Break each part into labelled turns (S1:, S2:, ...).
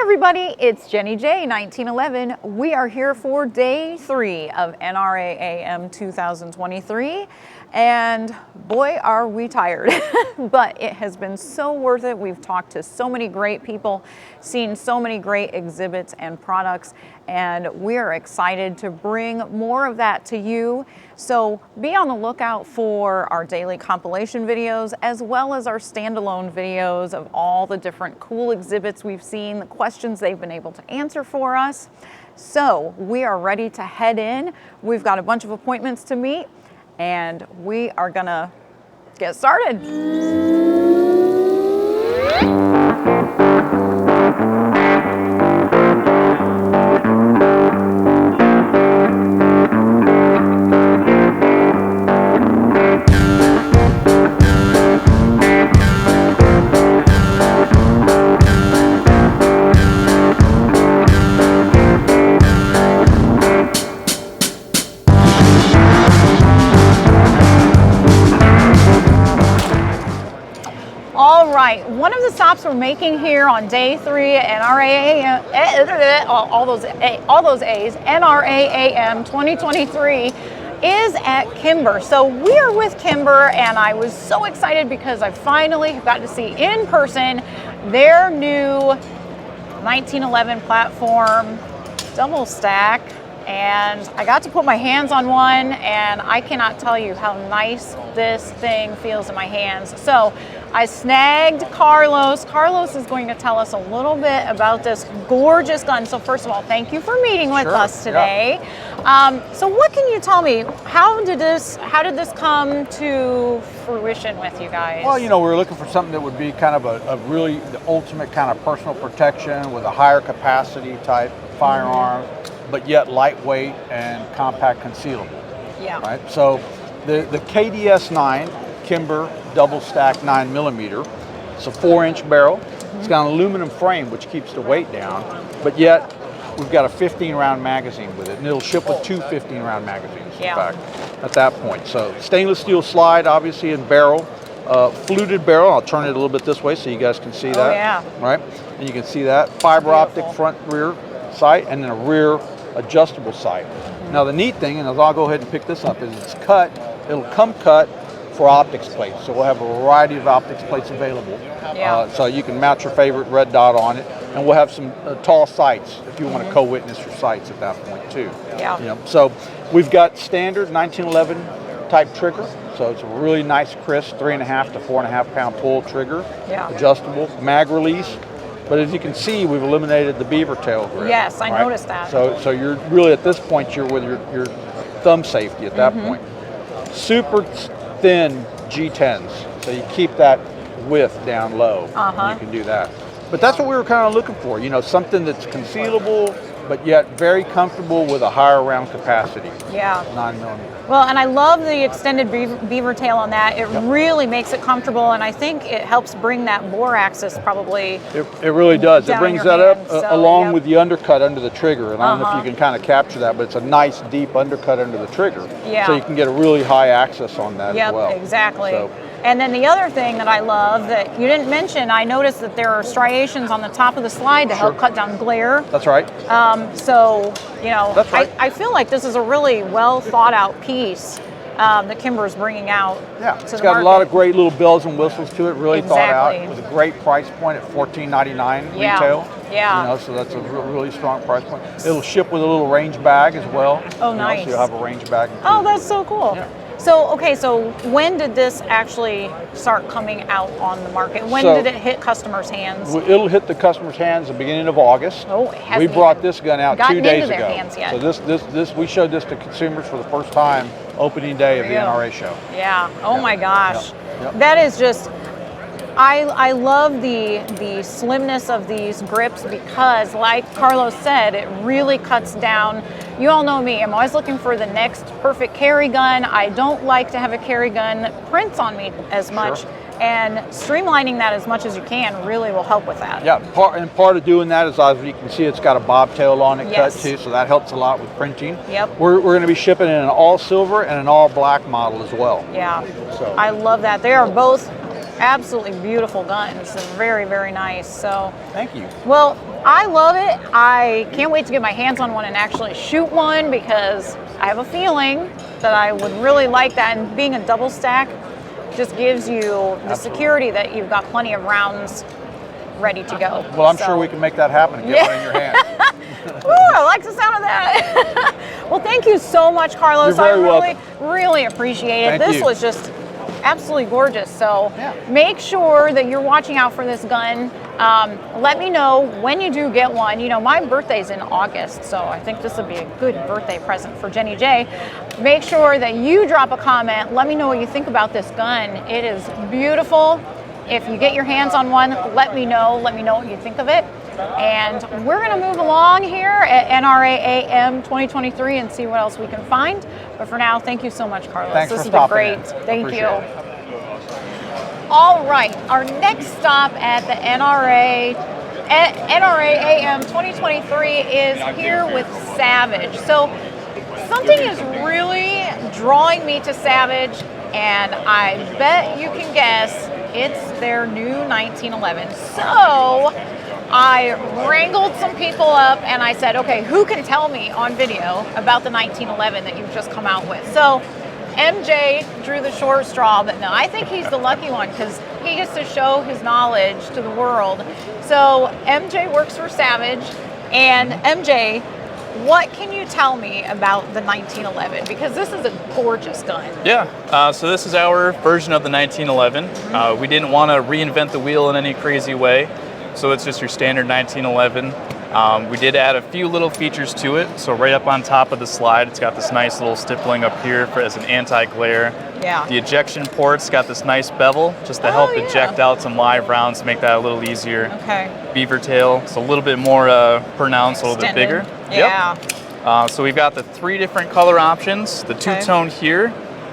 S1: everybody, it's Jenny J 1911. We are here for day 3 of NRAAM 2023, and boy are we tired, but it has been so worth it. We've talked to so many great people, seen so many great exhibits and products, and we are excited to bring more of that to you. So be on the lookout for our daily compilation videos, as well as our standalone videos of all the different cool exhibits we've seen, the questions they've been able to answer for us. So we are ready to head in. We've got a bunch of appointments to meet, and we are gonna get started. One of the stops we're making here on day 3 at NRAAM, all those A's, NRAAM 2023 is at Kimber. So we are with Kimber, and I was so excited because I finally got to see in person their new 1911 platform double stack. And I got to put my hands on one, and I cannot tell you how nice this thing feels in my hands. So I snagged Carlos. Carlos is going to tell us a little bit about this gorgeous gun. So first of all, thank you for meeting with us today. Yeah. So what can you tell me? How did this come to fruition with you guys?
S2: Well, you know, we were looking for something that would be kind of a really the ultimate kind of personal protection with a higher capacity type firearm, but yet lightweight and compact concealable.
S1: Yeah.
S2: Right. So the KDS-9 Kimber double stack 9mm. It's a 4-inch barrel. It's got an aluminum frame which keeps the weight down, but yet we've got a 15-round magazine with it, and it'll ship with 2 15-round magazines. In fact, at that point. So stainless steel slide, obviously, in barrel. Fluted barrel. I'll turn it a little bit this way so you guys can see that.
S1: Oh, yeah.
S2: Right. And you can see that fiber optic front rear sight, and then a rear adjustable sight. Now the neat thing, and I'll go ahead and pick this up, is it's cut. It'll come cut for optics plates. So we'll have a variety of optics plates available.
S1: Yeah.
S2: So you can mount your favorite red dot on it, and we'll have some tall sights if you want to co-witness your sights at that point too.
S1: Yeah.
S2: You know, so we've got standard 1911 type trigger. So it's a really nice, crisp 3.5 to 4.5 pound pull trigger.
S1: Yeah.
S2: Adjustable mag release. But as you can see, we've eliminated the beaver tail grip.
S1: Yes, I noticed that.
S2: So you're really at this point, you're with your thumb safety at that point. Super thin G10s, so you keep that width down low. You can do that. But that's what we were kind of looking for, you know, something that's concealable, but yet very comfortable with a higher round capacity.
S1: Yeah.
S2: 9mm.
S1: Well, and I love the extended beaver tail on that. It really makes it comfortable, and I think it helps bring that bore axis probably.
S2: It really does. It brings that up along with the undercut under the trigger. And I don't know if you can kind of capture that, but it's a nice deep undercut under the trigger.
S1: Yeah.
S2: So you can get a really high access on that as well.
S1: Exactly.
S2: So,
S1: and then the other thing that I love that you didn't mention, I noticed that there are striations on the top of the slide to help cut down glare.
S2: That's right.
S1: So, you know,
S2: That's right.
S1: I feel like this is a really well thought out piece that Kimber is bringing out.
S2: Yeah, it's got a lot of great little bells and whistles to it, really thought out, with a great price point at $14.99 retail.
S1: Yeah.
S2: You know, so that's a really strong price point. It'll ship with a little range bag as well.
S1: Oh, nice.
S2: So you'll have a range bag.
S1: Oh, that's so cool.
S2: Yeah.
S1: So, okay, so when did this actually start coming out on the market? When did it hit customers' hands?
S2: It'll hit the customers' hands the beginning of August.
S1: Oh, it hasn't
S2: We brought this gun out 2 days ago.
S1: Hands yet.
S2: So we showed this to consumers for the first time opening day of the NRA show.
S1: Yeah. Oh my gosh.
S2: Yep.
S1: That is just, I love the slimness of these grips because, like Carlos said, it really cuts down. You all know me, I'm always looking for the next perfect carry gun. I don't like to have a carry gun that prints on me as much.
S2: Sure.
S1: And streamlining that as much as you can really will help with that.
S2: Yeah, part of doing that is, as you can see, it's got a bobtail on it cut too, so that helps a lot with printing.
S1: Yep.
S2: We're going to be shipping in an all silver and an all black model as well.
S1: Yeah,
S2: So
S1: I love that. They are both Absolutely beautiful guns. They're very, very nice. So,
S2: Thank you.
S1: well, I love it. I can't wait to get my hands on one and actually shoot one because I have a feeling that I would really like that. And being a double stack just gives you the security that you've got plenty of rounds ready to go.
S2: Well, I'm sure we can make that happen and get one in your hand.
S1: Ooh, I like the sound of that. Well, thank you so much, Carlos.
S2: You're very
S1: I really appreciate it.
S2: Thank
S1: This
S2: you.
S1: was just absolutely gorgeous. So
S2: Yeah.
S1: make sure that you're watching out for this gun. Let me know when you do get one. You know, my birthday's in August, so I think this would be a good birthday present for Jenny J. Make sure that you drop a comment. Let me know what you think about this gun. It is beautiful. If you get your hands on one, let me know. Let me know what you think of it. And we're going to move along here at NRAAM 2023 and see what else we can find. But for now, thank you so much, Carlos.
S2: Thanks
S1: This
S2: for
S1: has been
S2: stopping
S1: great.
S2: in.
S1: Thank
S2: Appreciate
S1: you.
S2: it.
S1: All right, our next stop at the NRAAM 2023 is here with Savage. So something is really drawing me to Savage, and I bet you can guess it's their new 1911. So I wrangled some people up and I said, okay, who can tell me on video about the 1911 that you've just come out with? So MJ drew the short straw, but no, I think he's the lucky one because he gets to show his knowledge to the world. So MJ works for Savage, and MJ, what can you tell me about the 1911? Because this is a gorgeous gun.
S3: Yeah, so this is our version of the 1911. We didn't want to reinvent the wheel in any crazy way, so it's just your standard 1911. We did add a few little features to it. So right up on top of the slide, it's got this nice little stippling up here as an anti-glare.
S1: Yeah.
S3: The ejection port's got this nice bevel just to help eject out some live rounds to make that a little easier.
S1: Okay.
S3: Beaver tail, it's a little bit more pronounced, a little bit bigger.
S1: Yeah.
S3: Yep. So we've got the 3 different color options. The two-tone here,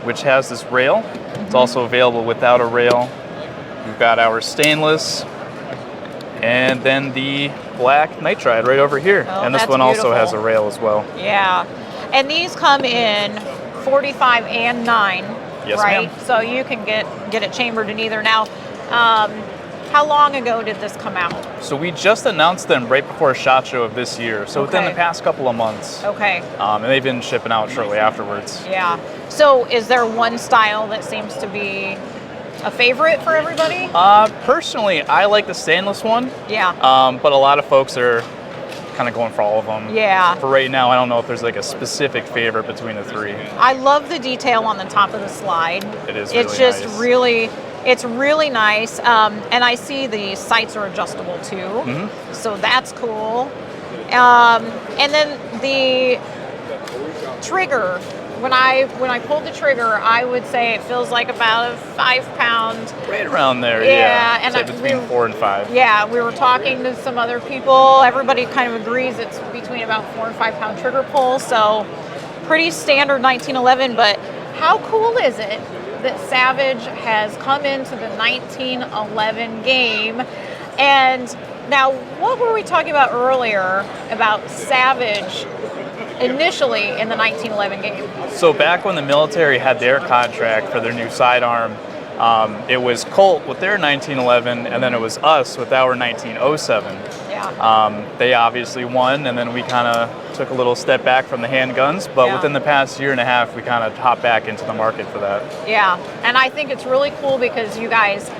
S3: which has this rail. It's also available without a rail. We've got our stainless, and then the black nitride right over here.
S1: Oh,
S3: and this
S1: that's
S3: one also
S1: beautiful.
S3: has a rail as well.
S1: Yeah. And these come in 45 and 9,
S3: Yes,
S1: right?
S3: ma'am.
S1: So you can get it chambered in either. Now, how long ago did this come out?
S3: So we just announced them right before SHOT Show of this year. So within
S1: Okay.
S3: the past couple of months.
S1: Okay.
S3: And they've been shipping out shortly afterwards.
S1: Yeah. So is there one style that seems to be a favorite for everybody?
S3: Personally, I like the stainless one.
S1: Yeah.
S3: But a lot of folks are kind of going for all of them.
S1: Yeah.
S3: For right now, I don't know if there's like a specific favorite between the 3.
S1: I love the detail on the top of the slide.
S3: It is
S1: It's
S3: really
S1: just
S3: nice.
S1: it's really nice. And I see the sights are adjustable too. So that's cool. And then the trigger, when I pulled the trigger, I would say it feels like about a 5-pound.
S3: Right around there,
S1: Yeah, and
S3: Say between 4 and 5.
S1: Yeah, we were talking to some other people. Everybody kind of agrees it's between about 4 and 5 pound trigger pull. So pretty standard 1911. But how cool is it that Savage has come into the 1911 game? And now, what were we talking about earlier about Savage initially in the 1911 game?
S3: So back when the military had their contract for their new sidearm, it was Colt with their 1911, and then it was us with our 1907.
S1: Yeah.
S3: They obviously won, and then we kind of took a little step back from the handguns, but
S1: Yeah.
S3: within the past year and a half, we kind of hopped back into the market for that.
S1: Yeah, and I think it's really cool because you guys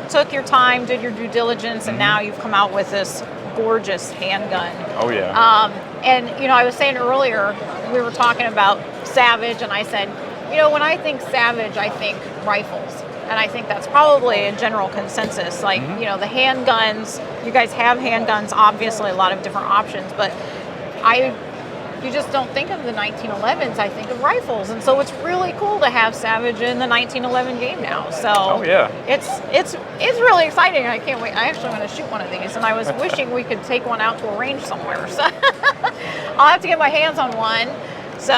S1: took your time, did your due diligence, and now you've come out with this gorgeous handgun.
S3: Oh yeah.
S1: And you know, I was saying earlier, we were talking about Savage, and I said, you know, when I think Savage, I think rifles. And I think that's probably a general consensus. Like, you know, the handguns, you guys have handguns, obviously a lot of different options, but you just don't think of the 1911s, I think of rifles. And so it's really cool to have Savage in the 1911 game now. So
S3: Oh yeah.
S1: it's really exciting. I can't wait. I actually want to shoot one of these, and I was wishing we could take one out to a range somewhere. So I'll have to get my hands on one. So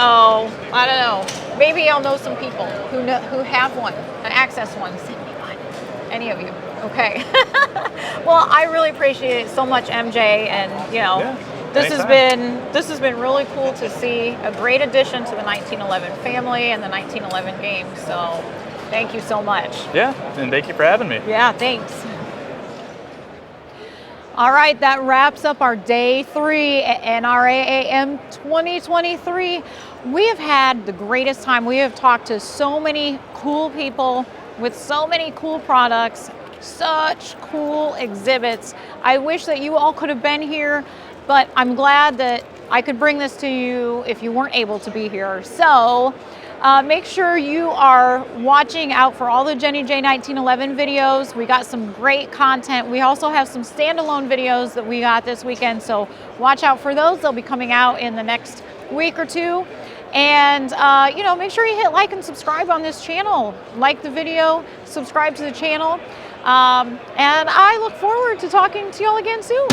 S1: I don't know. Maybe I'll know some people who have one, an Access one. Send me one. Any of you? Okay. Well, I really appreciate it so much, MJ, and you know.
S3: Yeah.
S1: This
S3: Anytime.
S1: has been really cool to see, a great addition to the 1911 family and the 1911 game. So Thank you so much.
S3: Yeah, and thank you for having me.
S1: Yeah, thanks. All right, that wraps up our day 3 at NRAAM 2023. We have had the greatest time. We have talked to so many cool people with so many cool products, such cool exhibits. I wish that you all could have been here, but I'm glad that I could bring this to you if you weren't able to be here. So make sure you are watching out for all the JimJ 1911 videos. We got some great content. We also have some standalone videos that we got this weekend, so watch out for those. They'll be coming out in the next week or two. And you know, make sure you hit like and subscribe on this channel. Like the video, subscribe to the channel. And I look forward to talking to y'all again soon.